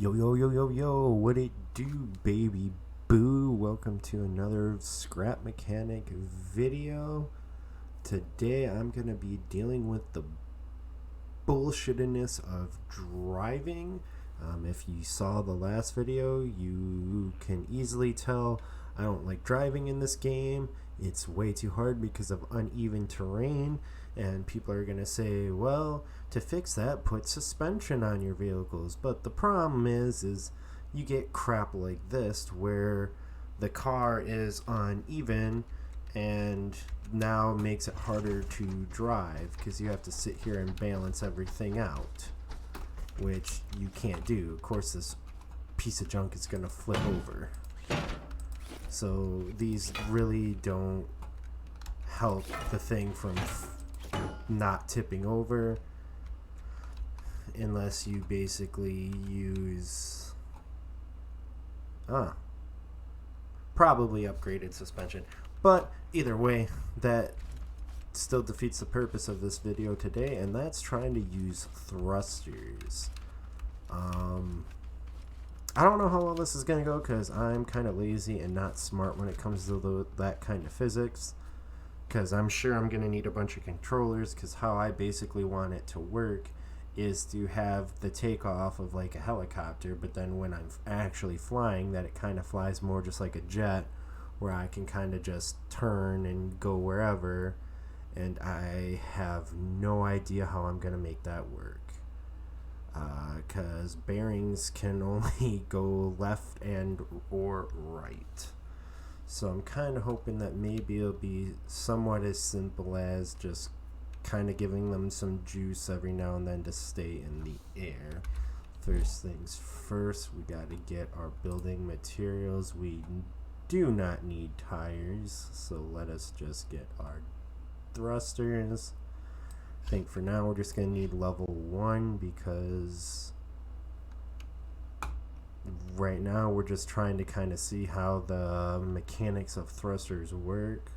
Yo, yo, yo, yo, yo, what it do, baby boo? Welcome to another Scrap Mechanic video. Today I'm going to be dealing with the bullshittiness of driving. If you saw the last video, you can easily tell I don't like driving in this game. It's way too hard because of uneven terrain, and people are going to say, well, to fix that, put suspension on your vehicles. But the problem is you get crap like this where the car is uneven and now makes it harder to drive because you have to sit here and balance everything out, which you can't do. Of course, this piece of junk is going to flip over. So these really don't help the thing from not tipping over unless you basically use probably upgraded suspension. But either way, that still defeats the purpose of this video today, and that's trying to use thrusters. I don't know how well this is going to go because I'm kind of lazy and not smart when it comes to that kind of physics, because I'm sure I'm going to need a bunch of controllers, because how I basically want it to work is to have the takeoff of like a helicopter, but then when I'm actually flying, that it kind of flies more just like a jet, where I can kind of just turn and go wherever, and I have no idea how I'm going to make that work. Because bearings can only go left and or right. So I'm kind of hoping that maybe it'll be somewhat as simple as just kind of giving them some juice every now and then to stay in the air. First things first, we got to get our building materials. We do not need tires, so let us just get our thrusters. I think for now we're just going to need level 1 because right now we're just trying to kind of see how the mechanics of thrusters work.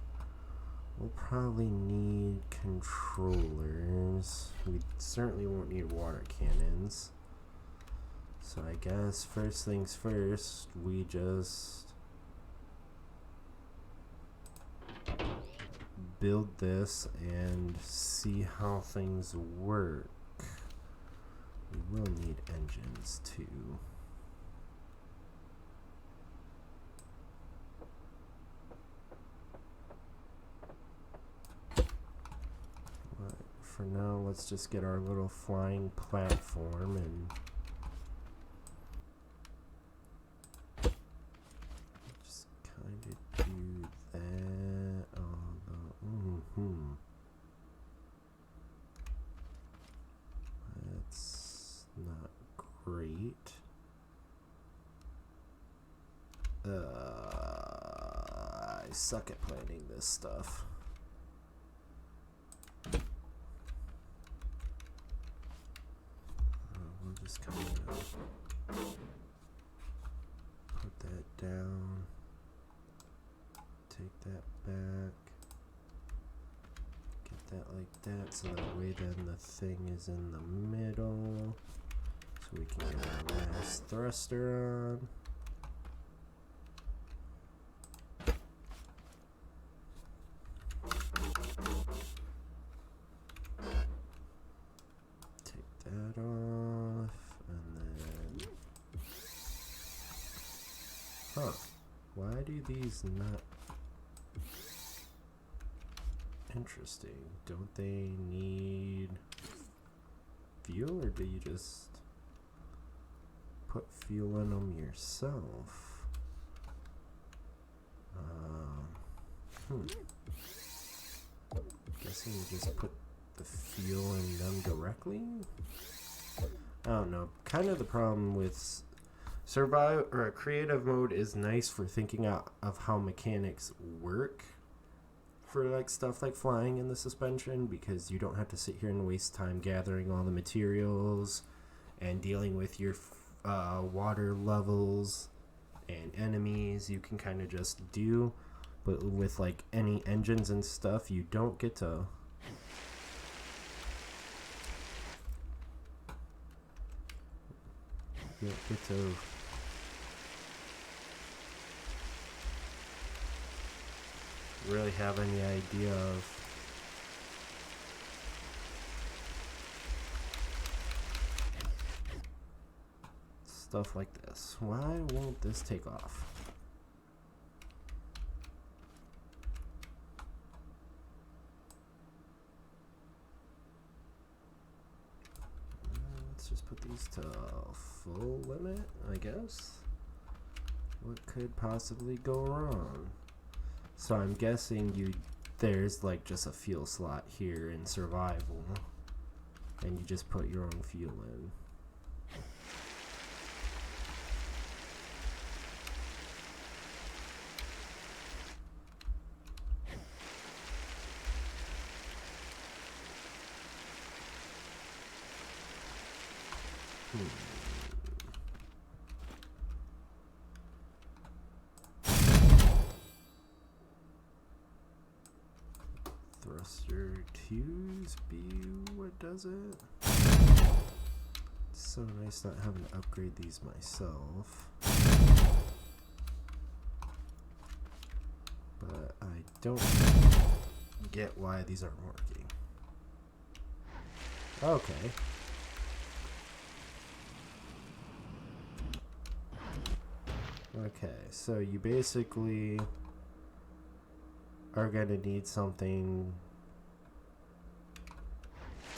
We'll probably need controllers. We certainly won't need water cannons. So I guess first things first, we just build this and see how things work. We will need engines too. But for now, let's just get our little flying platform and just kind of do that. That's not great. I suck at planning this stuff. We'll just kind of put that down, take that back, get that like that, so that way then the thing is in the middle, so we can get our last thruster on. Take that off, and then why do these not? Interesting. Don't they need fuel, or do you just put fuel in them yourself? Guessing you just put the fuel in them directly? I don't know. Kind of the problem with survive or a creative mode is nice for thinking out of how mechanics work for like stuff like flying in the suspension, because you don't have to sit here and waste time gathering all the materials and dealing with your water levels and enemies. You can kind of just do, but with like any engines and stuff, you don't get to You don't get to really have any idea of stuff like this. Why won't this take off? Let's just put these to full limit, I guess. What could possibly go wrong? So I'm guessing there's like just a fuel slot here in survival, and you just put your own fuel in. Thruster 2's B, what does it? It's so nice not having to upgrade these myself. But I don't get why these aren't working. Okay. Okay, so you basically are going to need something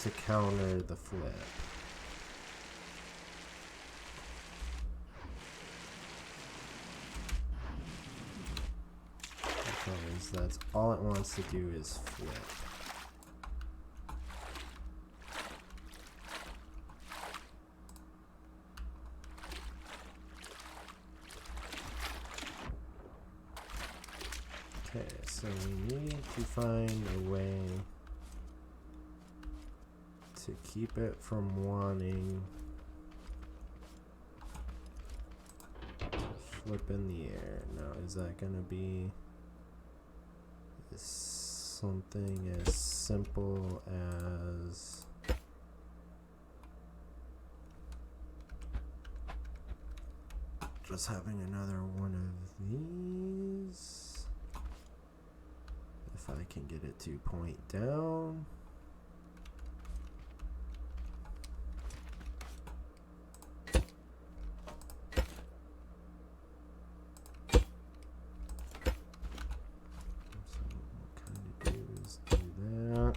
to counter the flip. Because that's all it wants to do is flip. Okay, so we need to find a way to keep it from wanting to flip in the air. Now, is that going to be something as simple as just having another one of these? If I can get it to point down. So what kind of do is do that.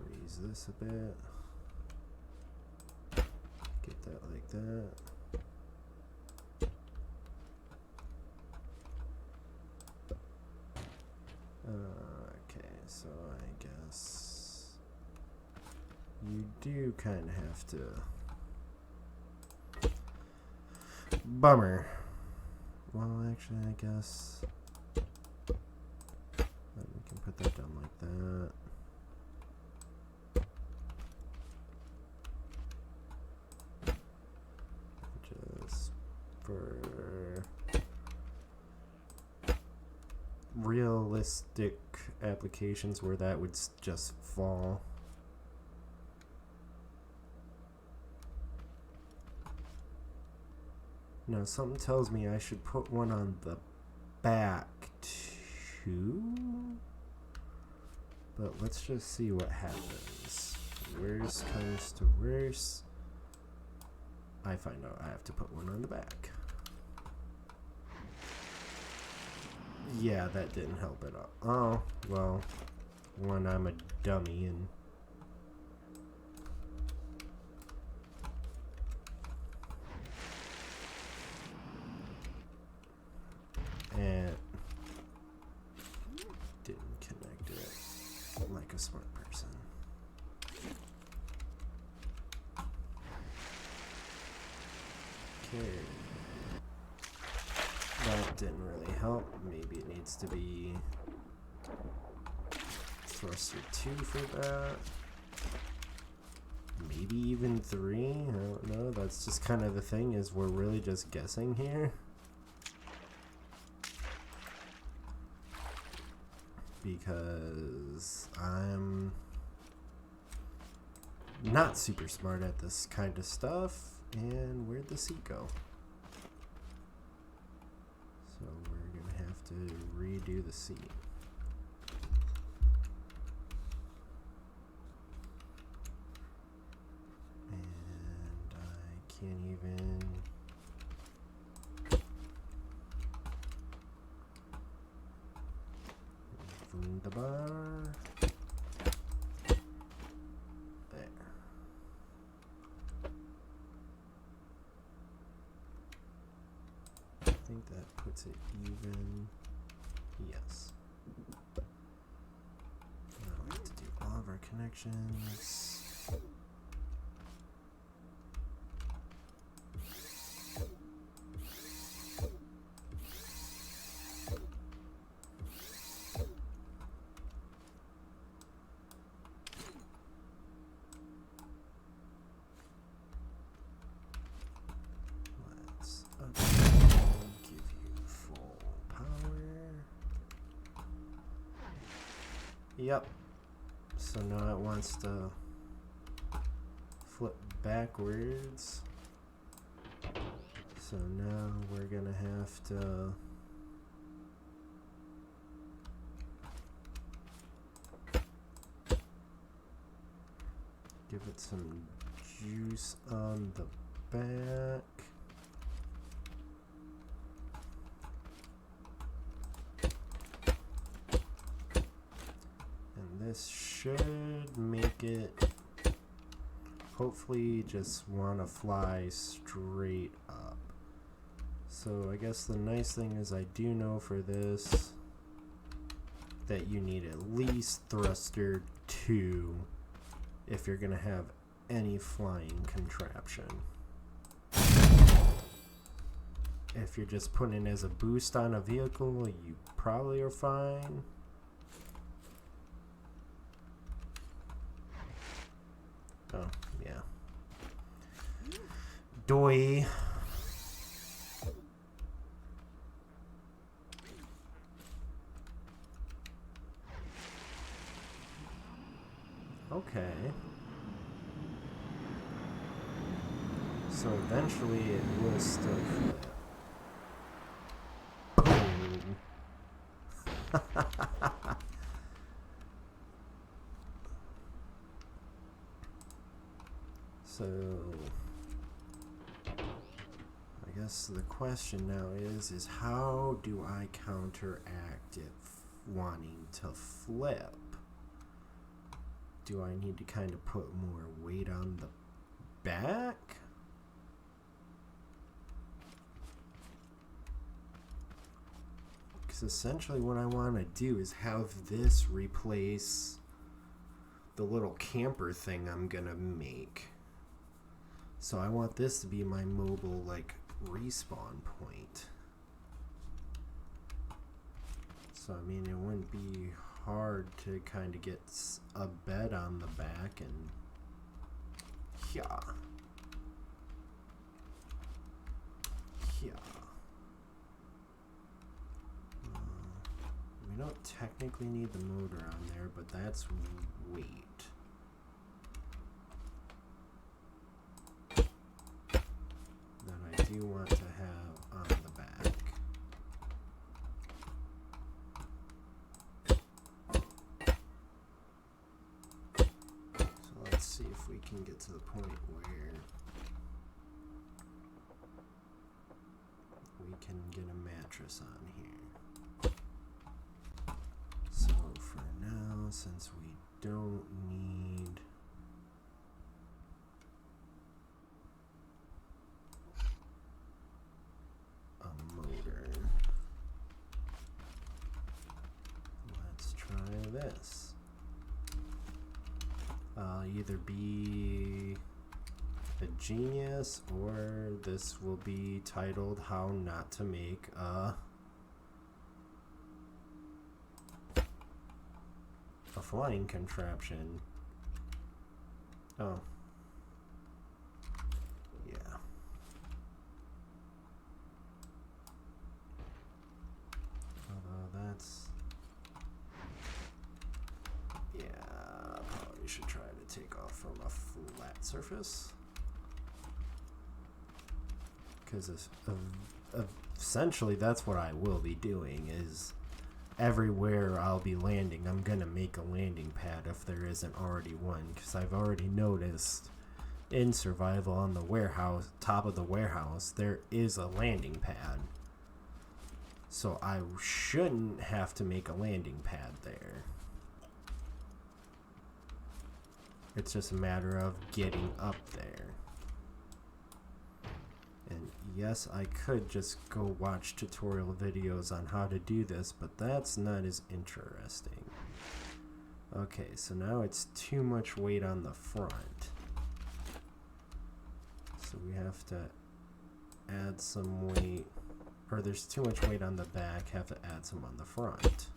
Raise this a bit. Get that like that. Okay, so I guess you do kind of have to. Bummer. Well, actually, I guess we can put that down like that. Just for realistic applications where that would just fall. No, something tells me I should put one on the back too. But let's just see what happens. Worst comes to worst, I find out I have to put one on the back. Yeah, that didn't help at all. Oh, well, when I'm a dummy and didn't connect it like a smart person. Okay. That didn't really help. Maybe it needs to be thruster 2 for that. Maybe even 3. I don't know. That's just kind of the thing, is we're really just guessing here. Because I'm not super smart at this kind of stuff. And where'd the seat go? So we're gonna have to redo the seat. And I can't even... Wunderbar. There. I think that puts it even. Yes. Now we have to do all of our connections. Yep. So now it wants to flip backwards. So now we're gonna have to give it some juice on the back. This should make it hopefully just want to fly straight up. So I guess the nice thing is I do know for this that you need at least thruster 2 if you're going to have any flying contraption. If you're just putting it as a boost on a vehicle, you probably are fine. Oh, yeah. Doi. Okay. So eventually it will still flip. Boom. So, I guess the question now is how do I counteract it wanting to flip? Do I need to kind of put more weight on the back? Because essentially what I want to do is have this replace the little camper thing I'm gonna make. So I want this to be my mobile, like, respawn point. So, I mean, it wouldn't be hard to kind of get a bed on the back and... Yeah. Yeah. We don't technically need the motor on there, but that's weight. I do want to have on the back. So let's see if we can get to the point where we can get a mattress on here. So for now, since we don't need this. I'll either be a genius or this will be titled How Not to Make a flying contraption. Oh. Yeah. Although that's... Yeah, probably should try to take off from a flat surface. because essentially that's what I will be doing. Is everywhere I'll be landing, I'm gonna make a landing pad if there isn't already one, because I've already noticed in survival on the warehouse, top of the warehouse, there is a landing pad. So I shouldn't have to make a landing pad there. It's just a matter of getting up there. And yes, I could just go watch tutorial videos on how to do this, but that's not as interesting. Okay, so now it's too much weight on the front. So we have to add some weight, or there's too much weight on the back, have to add some on the front.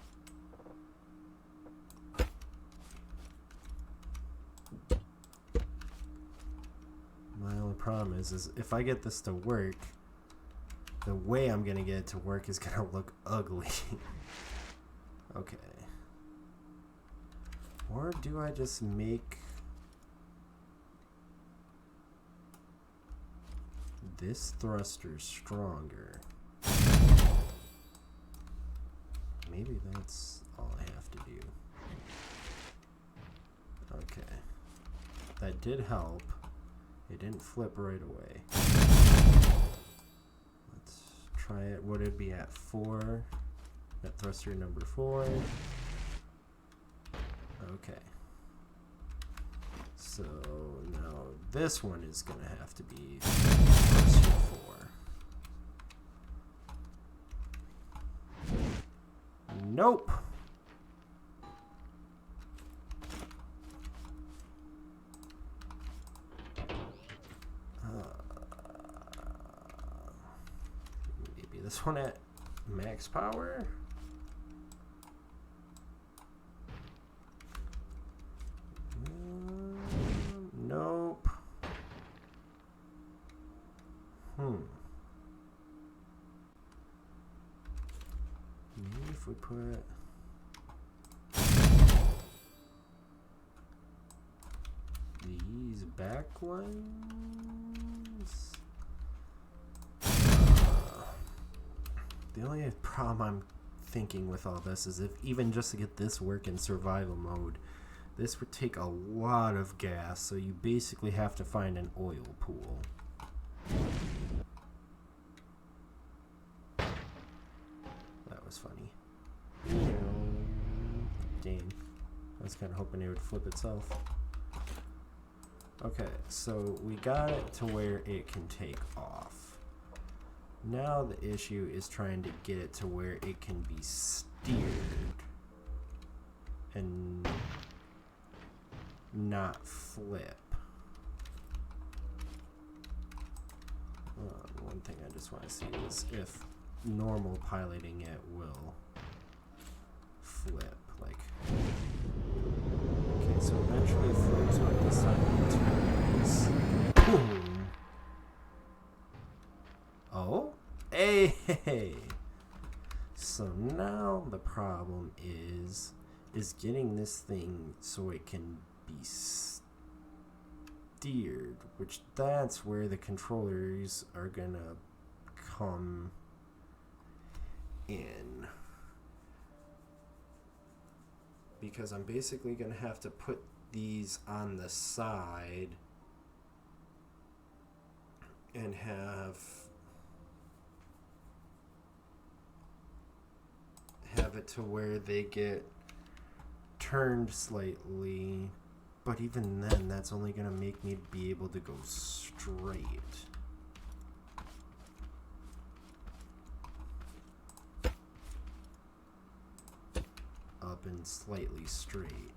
My only problem is if I get this to work, the way I'm gonna get it to work is gonna look ugly. Okay. Or do I just make this thruster stronger? Maybe that's all I have to do. Okay. That did help. It didn't flip right away. Let's try it. Would it be at 4? At thruster number 4. Okay. So now this one is going to have to be thruster 4. Nope. Maybe this one at max power? Nope. Maybe if we put these back ones. The only problem I'm thinking with all this is if even just to get this work in survival mode, this would take a lot of gas, so you basically have to find an oil pool. That was funny. Dang. I was kind of hoping it would flip itself. Okay, so we got it to where it can take off. Now the issue is trying to get it to where it can be steered and not flip. One thing I just want to see is if normal piloting it will flip. Like, okay, so eventually it flips, but this time it turns. Boom! Oh, hey! So now the problem is getting this thing so it can be steered, which that's where the controllers are gonna come in, because I'm basically gonna have to put these on the side and have it to where they get turned slightly, but even then that's only going to make me be able to go straight. Up and slightly straight.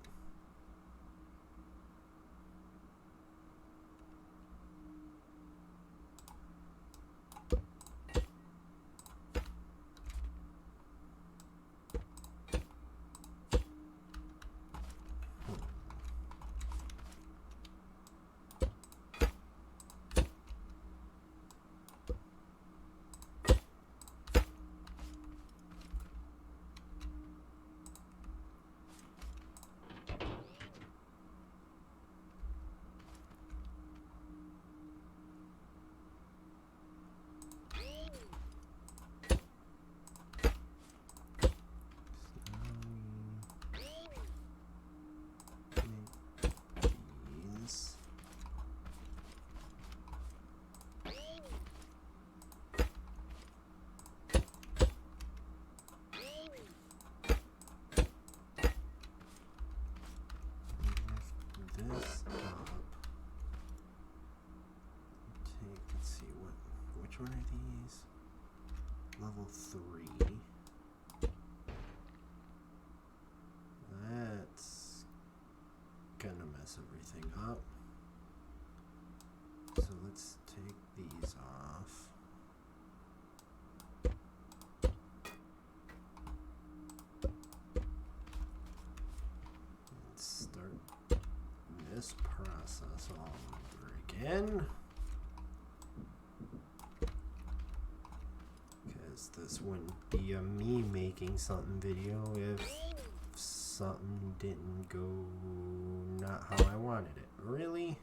Which one are these? Level 3. That's gonna mess everything up. So let's take these off. Let's start this process all over again. Because this wouldn't be a me making something video if something didn't go not how I wanted it. Really?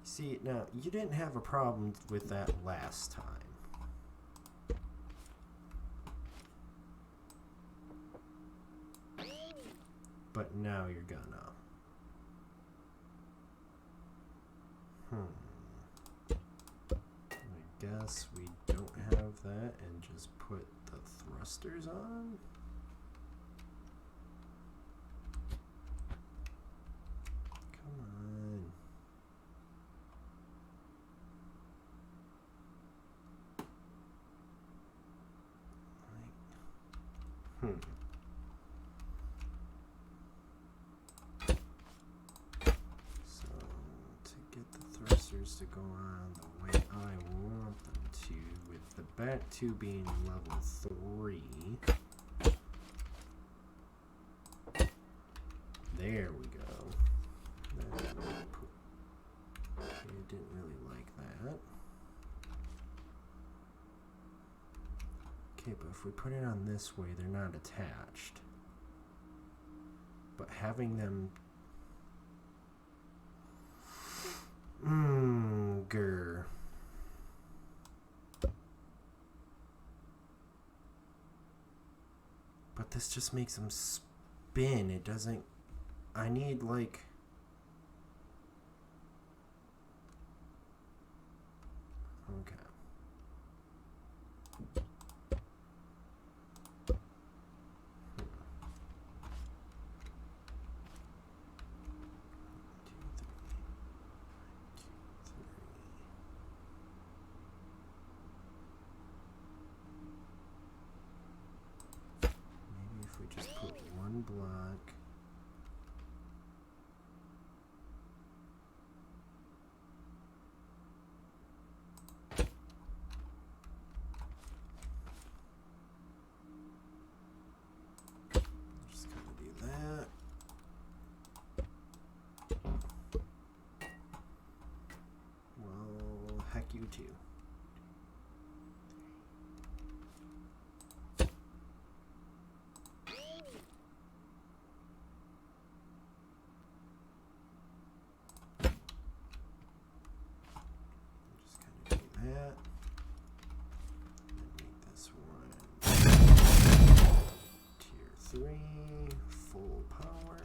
See, now, you didn't have a problem with that last time. But now you're gonna. I guess we don't have that and just put the thrusters on. Come on. So, to get the thrusters to go on the way I want them to, with the back two being level 3. There we go. Okay, didn't really like that. Okay, but if we put it on this way, they're not attached. But having them... grr. But this just makes them spin. It doesn't... I need, like... Okay. Block. Just gonna do that. Well, heck you too. Tier 3, full power.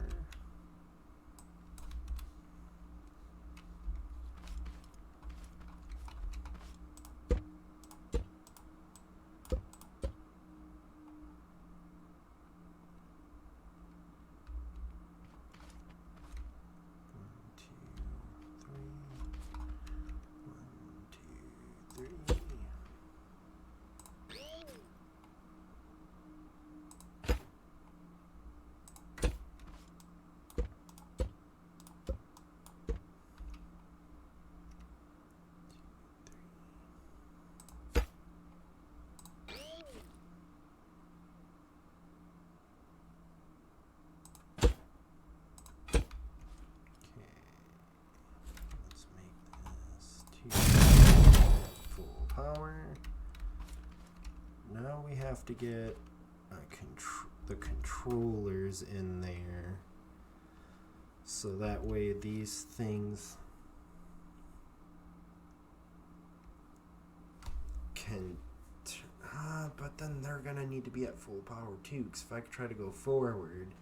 Power. Now we have to get the controllers in there, so that way these things can but then they're gonna need to be at full power too, because if I try to go forward,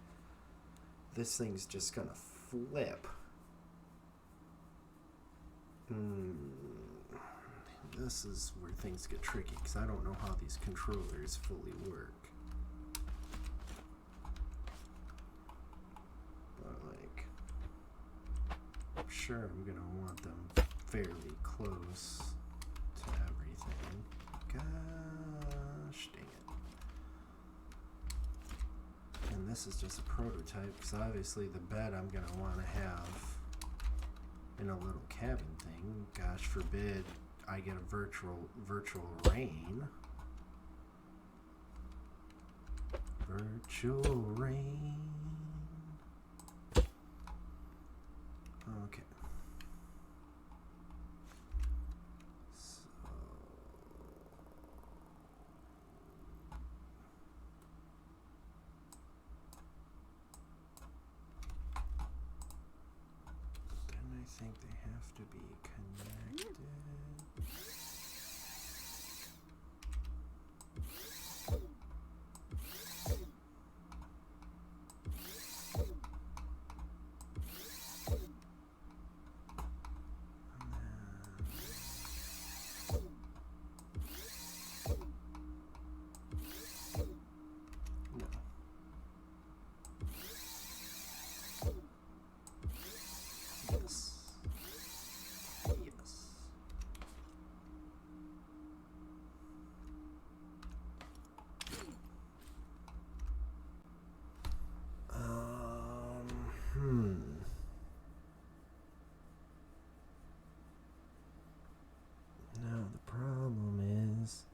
this thing's just gonna flip. This is where things get tricky, because I don't know how these controllers fully work. But, like, I'm sure I'm going to want them fairly close to everything. Gosh dang it. And this is just a prototype, because obviously the bed I'm going to want to have in a little cabin thing. Gosh forbid I get a virtual rain. Virtual rain. Okay. So then I think they have to be connected. No. Yes. Yes. Now the problem is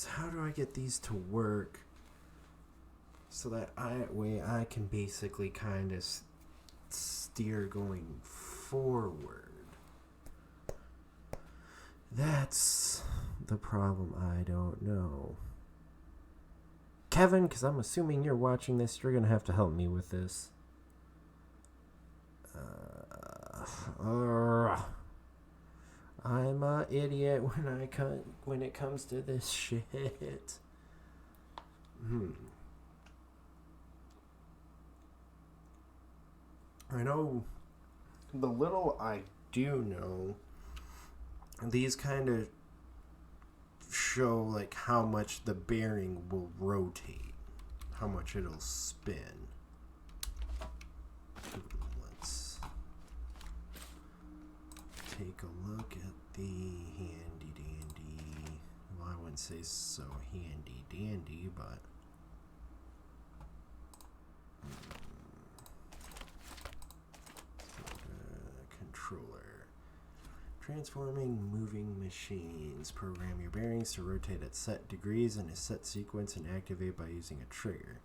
how do I get these to work so that I can basically kind of steer going forward. That's the problem. I don't know. Kevin, because I'm assuming you're watching this, you're going to have to help me with this. I'm an idiot when it comes to this shit. I know the little I do know, these kind of show like how much the bearing will rotate, how much it'll spin. Let's take a look at the handy dandy. Well, I wouldn't say so handy dandy, but controller. Transforming moving machines. Program your bearings to rotate at set degrees in a set sequence and activate by using a trigger.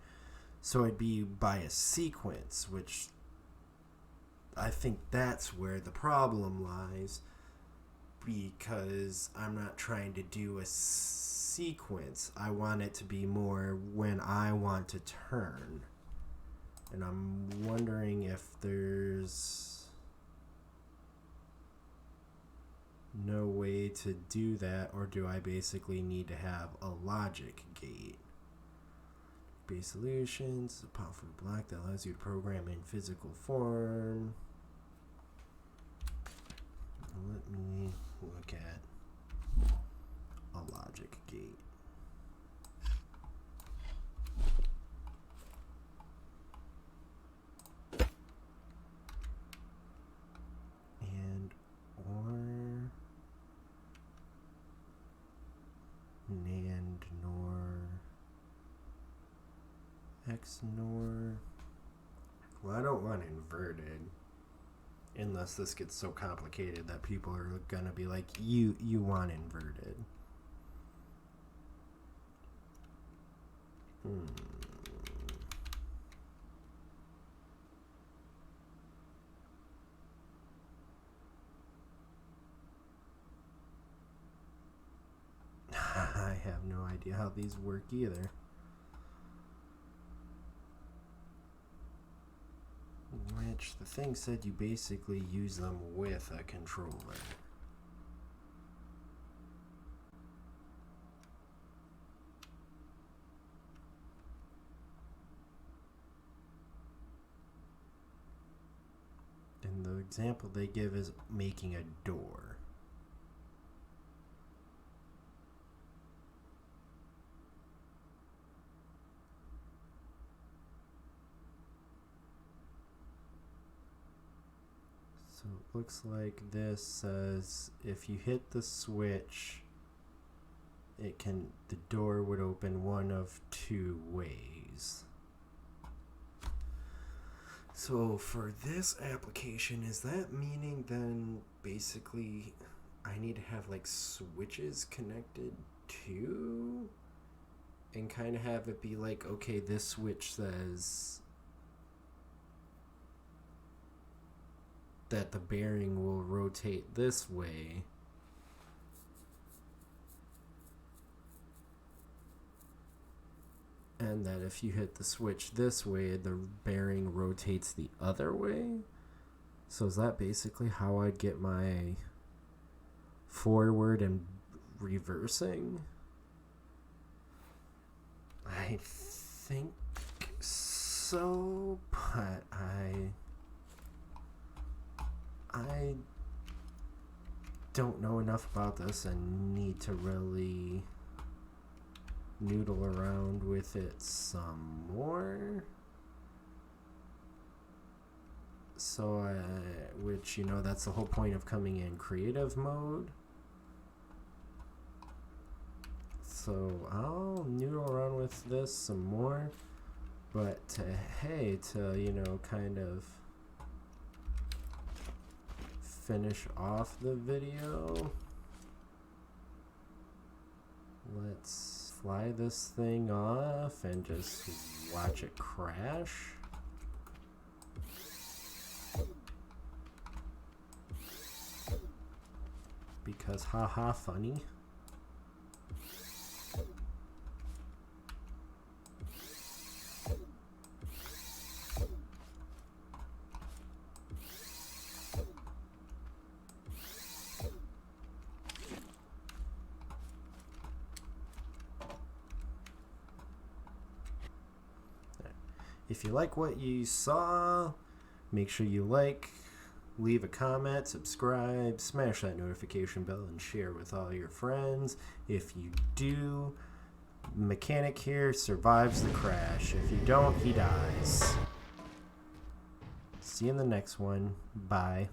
So it'd be by a sequence, which I think that's where the problem lies, because I'm not trying to do a sequence. I want it to be more when I want to turn. And I'm wondering if there's no way to do that, or do I basically need to have a logic gate? Base solutions, a powerful block that allows you to program in physical form. Let me look at a logic gate. And or NAND NOR XNOR. Well, I don't want inverted, unless this gets so complicated that people are gonna be like, you want inverted. I have no idea how these work either. Which the thing said you basically use them with a controller. And the example they give is making a door. So looks like this says if you hit the switch, the door would open one of two ways. So for this application, is that meaning then basically I need to have like switches connected to, and kind of have it be like, okay, this switch says that the bearing will rotate this way, and that if you hit the switch this way, the bearing rotates the other way? So is that basically how I'd get my forward and reversing? I think so, but I don't know enough about this and need to really noodle around with it some more. So, which, you know, that's the whole point of coming in creative mode. So I'll noodle around with this some more, but to you know, kind of finish off the video, let's fly this thing off and just watch it crash. Because haha funny. If you like what you saw, make sure you like, leave a comment, subscribe, smash that notification bell, and share with all your friends. If you do, mechanic here survives the crash. If you don't, he dies. See you in the next one. Bye.